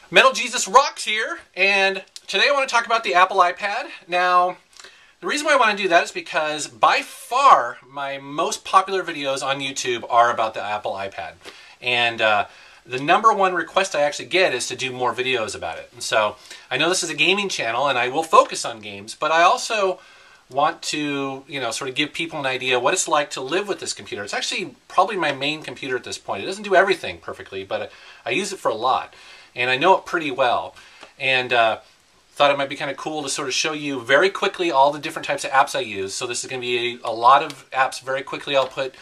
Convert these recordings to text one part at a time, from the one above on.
Metal Jesus Rocks here, and today I want to talk about the Apple iPad. Now, the reason why I want to do that is because by far my most popular videos on YouTube are about the Apple iPad. And the number one request I actually get is to do more videos about it. And so I know this is a gaming channel and I will focus on games, but I also want to, sort of give people an idea what it's like to live with this computer. It's actually probably my main computer at this point. It doesn't do everything perfectly, but I use it for a lot. And I know it pretty well. And thought it might be kind of cool to sort of show you very quickly all the different types of apps I use. So this is going to be a lot of apps very quickly. I'll put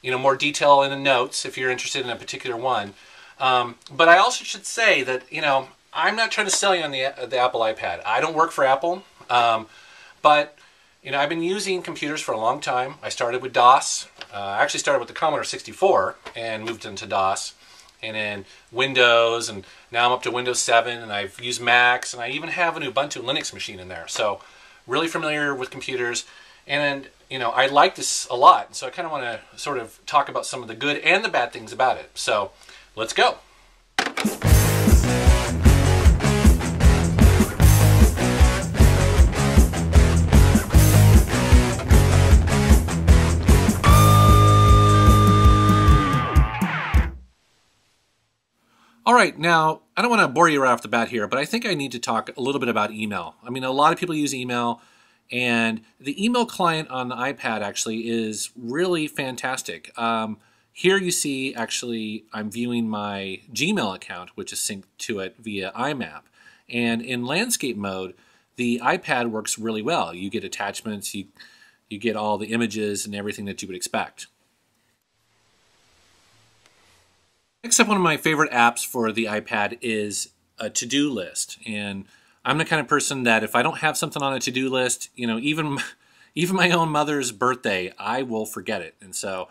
more detail in the notes if you're interested in a particular one. But I also should say that I'm not trying to sell you on the Apple iPad. I don't work for Apple, but I've been using computers for a long time. I started with DOS. I actually started with the Commodore 64 and moved into DOS, and then Windows, and now I'm up to Windows 7, and I've used Macs, and I even have an Ubuntu Linux machine in there. So really familiar with computers, and I like this a lot. So I kind of want to sort of talk about some of the good and the bad things about it. So let's go. All right, now, I don't want to bore you right off the bat here, but I think I need to talk a little bit about email. I mean, a lot of people use email, and the email client on the iPad actually is really fantastic. Here you see, actually, I'm viewing my Gmail account, which is synced to it via IMAP. And in landscape mode, the iPad works really well. You get attachments, you get all the images and everything that you would expect. Next up, one of my favorite apps for the iPad is a to-do list. And I'm the kind of person that if I don't have something on a to-do list, even my own mother's birthday, I will forget it. And so,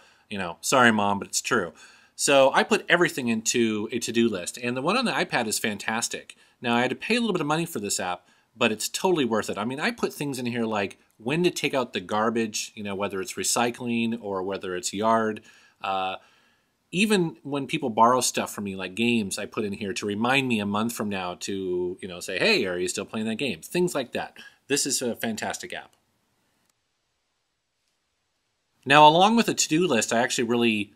sorry mom, but it's true. So I put everything into a to-do list. And the one on the iPad is fantastic. Now, I had to pay a little bit of money for this app, but it's totally worth it. I mean, I put things in here like when to take out the garbage, whether it's recycling or whether it's yard. Even when people borrow stuff from me, like games, I put in here to remind me a month from now to, say, hey, are you still playing that game? Things like that. This is a fantastic app. Now, along with a to-do list, I actually really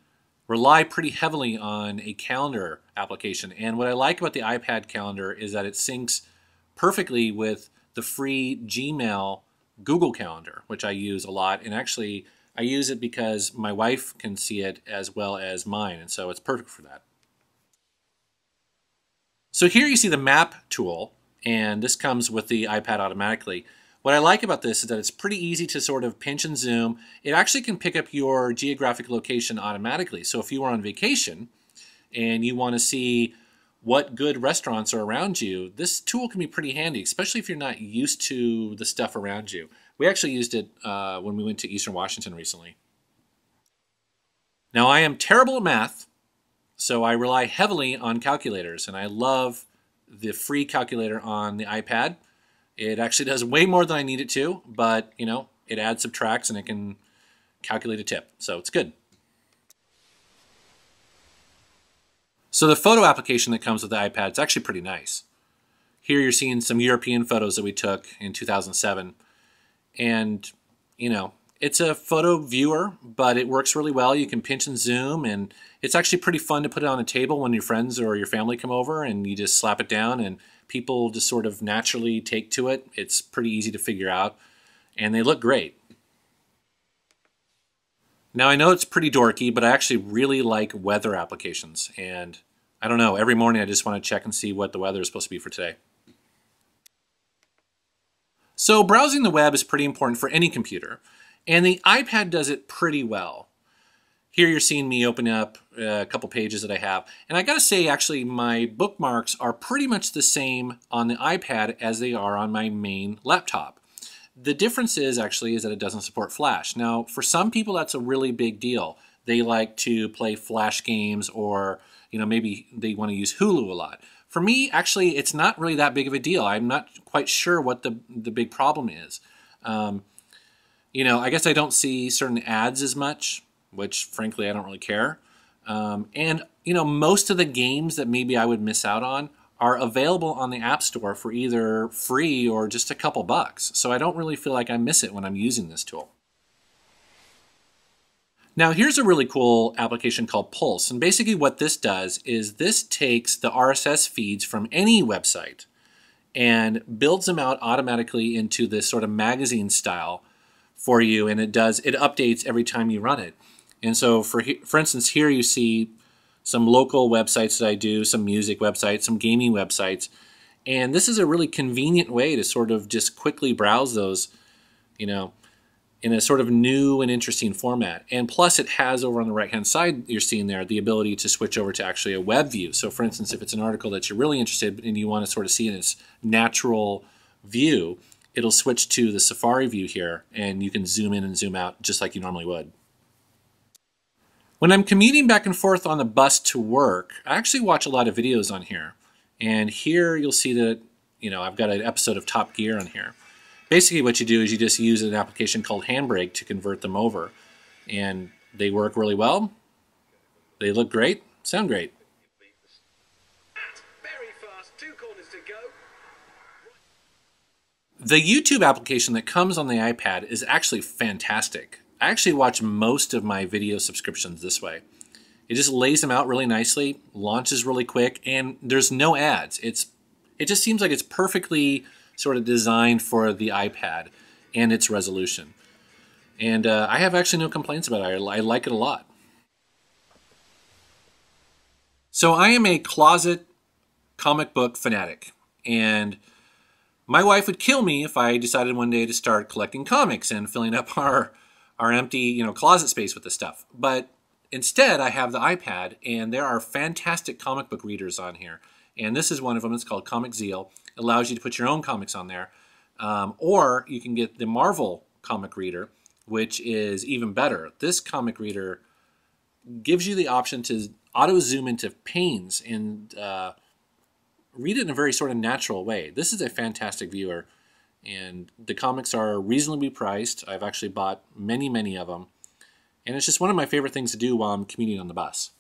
rely pretty heavily on a calendar application. And what I like about the iPad calendar is that it syncs perfectly with the free Gmail Google Calendar, which I use a lot. And actually, I use it because my wife can see it as well as mine, and so it's perfect for that. So here you see the map tool, and this comes with the iPad automatically. What I like about this is that it's pretty easy to sort of pinch and zoom. It actually can pick up your geographic location automatically. So if you are on vacation and you want to see what good restaurants are around you, this tool can be pretty handy, especially if you're not used to the stuff around you. We actually used it when we went to Eastern Washington recently. Now, I am terrible at math, so I rely heavily on calculators, and I love the free calculator on the iPad. It actually does way more than I need it to, but, it adds, subtracts, and it can calculate a tip, so it's good. So the photo application that comes with the iPad is actually pretty nice. Here you're seeing some European photos that we took in 2007. And, it's a photo viewer, but it works really well. You can pinch and zoom, and it's actually pretty fun to put it on a table when your friends or your family come over, and you just slap it down, and people just sort of naturally take to it. It's pretty easy to figure out, and they look great. Now, I know it's pretty dorky, but I actually really like weather applications, and I don't know, every morning I just want to check and see what the weather is supposed to be for today. So browsing the web is pretty important for any computer, and the iPad does it pretty well. Here you're seeing me open up a couple pages that I have, and I gotta say, actually, my bookmarks are pretty much the same on the iPad as they are on my main laptop. The difference is that it doesn't support Flash. Now, for some people, that's a really big deal. They like to play Flash games, or maybe they want to use Hulu a lot. For me, actually, it's not really that big of a deal. I'm not quite sure what the big problem is. I guess I don't see certain ads as much, which frankly I don't really care. And most of the games that maybe I would miss out on are available on the App Store for either free or just a couple bucks. So I don't really feel like I miss it when I'm using this tool. Now here's a really cool application called Pulse, and basically what this does is this takes the RSS feeds from any website and builds them out automatically into this sort of magazine style for you, and it updates every time you run it. And so for instance, here you see some local websites that I do, some music websites, some gaming websites, and this is a really convenient way to sort of just quickly browse those, in a sort of new and interesting format. And plus it has over on the right hand side, you're seeing there, the ability to switch over to actually a web view. So for instance, if it's an article that you're really interested in and you want to sort of see in its natural view, it'll switch to the Safari view here, and you can zoom in and zoom out just like you normally would. When I'm commuting back and forth on the bus to work, I actually watch a lot of videos on here. And here you'll see that, I've got an episode of Top Gear on here. Basically what you do is you just use an application called Handbrake to convert them over. And they work really well. They look great, sound great. Very fast, 2 corners to go. The YouTube application that comes on the iPad is actually fantastic. I actually watch most of my video subscriptions this way. It just lays them out really nicely, launches really quick, and there's no ads. It just seems like it's perfectly sort of designed for the iPad and its resolution. And I have actually no complaints about it. I like it a lot. So I am a closet comic book fanatic, and my wife would kill me if I decided one day to start collecting comics and filling up our empty closet space with this stuff. But instead, I have the iPad, and there are fantastic comic book readers on here. And this is one of them. It's called Comic Zeal. It allows you to put your own comics on there. Or you can get the Marvel comic reader, which is even better. This comic reader gives you the option to auto-zoom into panes and read it in a very sort of natural way. This is a fantastic viewer, and the comics are reasonably priced. I've actually bought many, many of them. And it's just one of my favorite things to do while I'm commuting on the bus.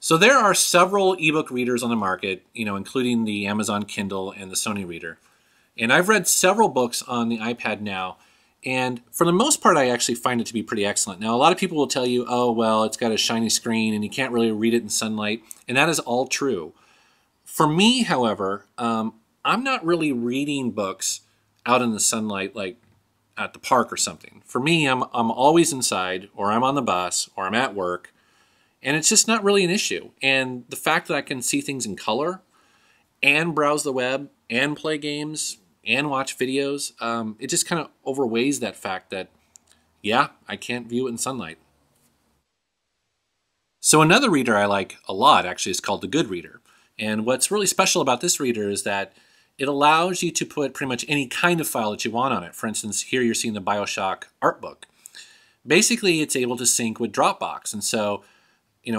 So there are several ebook readers on the market, including the Amazon Kindle and the Sony Reader. And I've read several books on the iPad now, and for the most part, I actually find it to be pretty excellent. Now, a lot of people will tell you, oh, well, it's got a shiny screen and you can't really read it in sunlight, and that is all true. For me, however, I'm not really reading books out in the sunlight like at the park or something. For me, I'm always inside, or I'm on the bus, or I'm at work, and it's just not really an issue. And the fact that I can see things in color and browse the web and play games and watch videos, it just kind of overweighs that fact that, yeah, I can't view it in sunlight. So another reader I like a lot actually is called the GoodReader. And what's really special about this reader is that it allows you to put pretty much any kind of file that you want on it. For instance, here you're seeing the BioShock art book. Basically, it's able to sync with Dropbox. And so,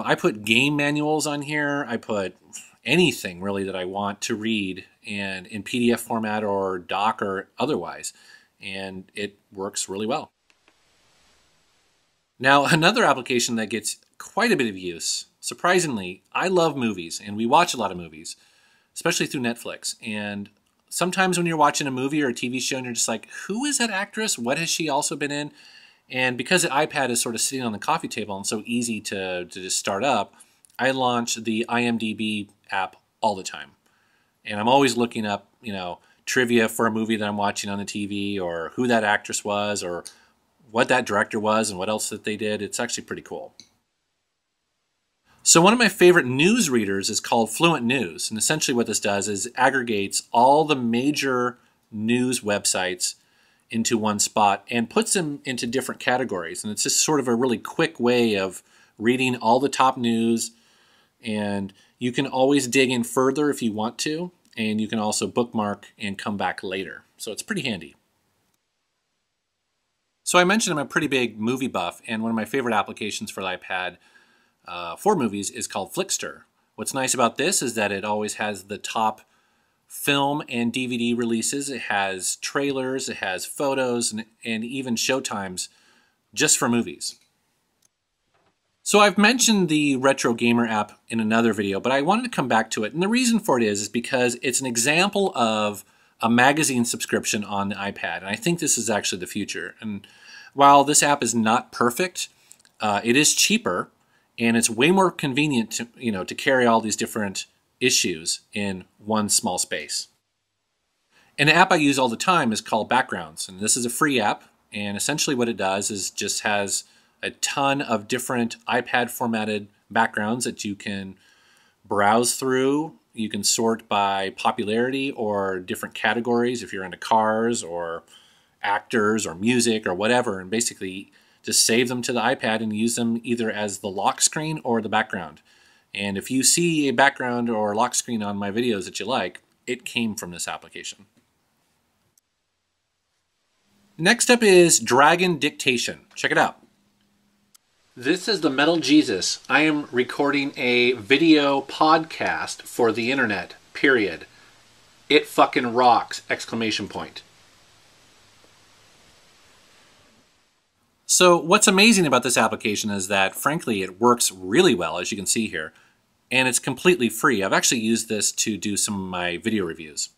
I put game manuals on here. I put anything really that I want to read, and in PDF format or doc or otherwise. And it works really well. Now, another application that gets quite a bit of use, surprisingly, I love movies, and we watch a lot of movies, especially through Netflix. And sometimes when you're watching a movie or a TV show and you're just like, who is that actress? What has she also been in? And because the iPad is sort of sitting on the coffee table and so easy to just start up, I launch the IMDB app all the time. And I'm always looking up, trivia for a movie that I'm watching on the TV, or who that actress was, or what that director was and what else that they did. It's actually pretty cool. So one of my favorite news readers is called Fluent News. And essentially what this does is aggregates all the major news websites into one spot and puts them into different categories. And it's just sort of a really quick way of reading all the top news. And you can always dig in further if you want to. And you can also bookmark and come back later. So it's pretty handy. So I mentioned I'm a pretty big movie buff, and one of my favorite applications for the iPad for movies is called Flixster. What's nice about this is that it always has the top film and DVD releases. It has trailers, it has photos, and even showtimes just for movies. So I've mentioned the Retro Gamer app in another video, but I wanted to come back to it. And the reason for it is because it's an example of a magazine subscription on the iPad. And I think this is actually the future. And while this app is not perfect, it is cheaper and it's way more convenient to, to carry all these different issues in one small space. And the app I use all the time is called Backgrounds. And this is a free app. And essentially what it does is just has a ton of different iPad formatted backgrounds that you can browse through. You can sort by popularity or different categories if you're into cars or actors or music or whatever, and basically just save them to the iPad and use them either as the lock screen or the background. And if you see a background or lock screen on my videos that you like, it came from this application. Next up is Dragon Dictation. Check it out. This is the Metal Jesus. I am recording a video podcast for the internet, period. It fucking rocks, exclamation point. So what's amazing about this application is that, frankly, it works really well, as you can see here, and it's completely free. I've actually used this to do some of my video reviews.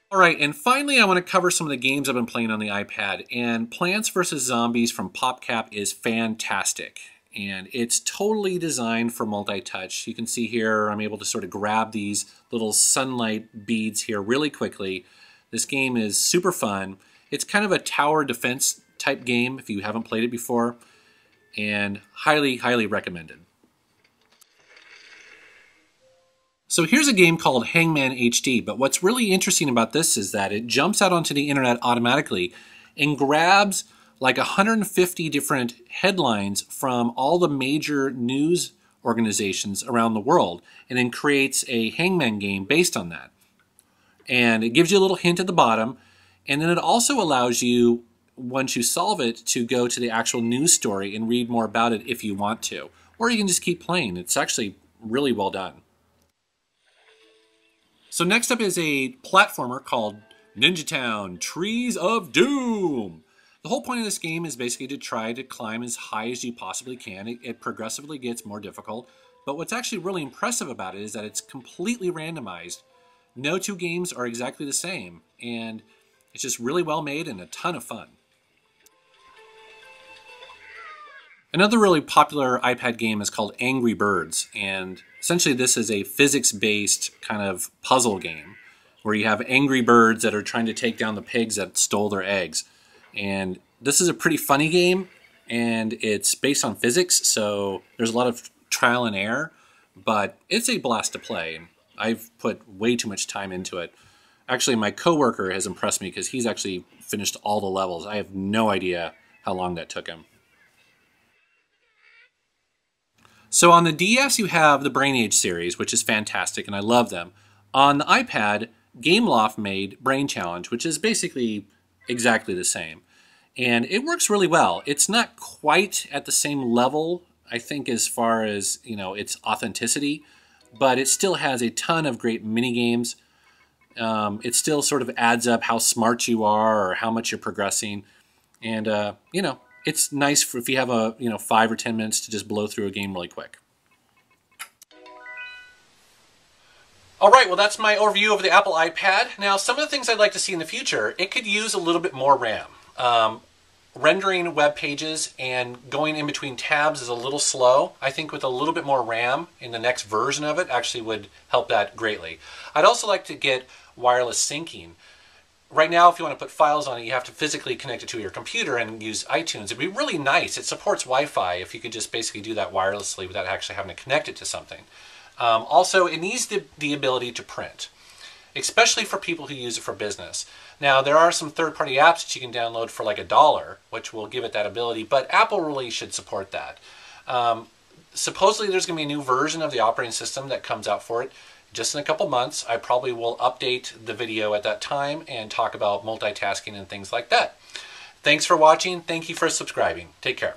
Alright, and finally I want to cover some of the games I've been playing on the iPad, and Plants vs. Zombies from Popcap is fantastic. And it's totally designed for multi-touch. You can see here I'm able to sort of grab these little sunlight beads here really quickly. This game is super fun. It's kind of a tower defense type game if you haven't played it before, and highly, highly recommended. So here's a game called Hangman HD, but what's really interesting about this is that it jumps out onto the internet automatically and grabs like 150 different headlines from all the major news organizations around the world and then creates a Hangman game based on that. And it gives you a little hint at the bottom, and then it also allows you, once you solve it, to go to the actual news story and read more about it if you want to. Or you can just keep playing. It's actually really well done. So next up is a platformer called Ninjatown, Trees of Doom. The whole point of this game is basically to try to climb as high as you possibly can. It progressively gets more difficult, but what's actually really impressive about it is that it's completely randomized. No two games are exactly the same, and it's just really well made and a ton of fun. Another really popular iPad game is called Angry Birds, and essentially this is a physics-based kind of puzzle game where you have angry birds that are trying to take down the pigs that stole their eggs. And this is a pretty funny game, and it's based on physics, so there's a lot of trial and error, but it's a blast to play. I've put way too much time into it. Actually, my coworker has impressed me because he's actually finished all the levels. I have no idea how long that took him. So on the DS, you have the Brain Age series, which is fantastic, and I love them. On the iPad, Gameloft made Brain Challenge, which is basically exactly the same. And it works really well. It's not quite at the same level, I think, as far as, its authenticity, but it still has a ton of great mini games. It still sort of adds up how smart you are or how much you're progressing. And, it's nice if you have 5 or 10 minutes to just blow through a game really quick. All right, well, that's my overview of the Apple iPad. Now, some of the things I'd like to see in the future, it could use a little bit more RAM. Rendering web pages and going in between tabs is a little slow. I think with a little bit more RAM in the next version of it actually would help that greatly. I'd also like to get wireless syncing. Right now, if you want to put files on it, you have to physically connect it to your computer and use iTunes. It'd be really nice. It supports Wi-Fi if you could just basically do that wirelessly without actually having to connect it to something. Also, it needs the ability to print, especially for people who use it for business. Now, there are some third-party apps that you can download for like $1, which will give it that ability, but Apple really should support that. Supposedly, there's going to be a new version of the operating system that comes out for it just in a couple months. I probably will update the video at that time and talk about multitasking and things like that. Thanks for watching. Thank you for subscribing. Take care.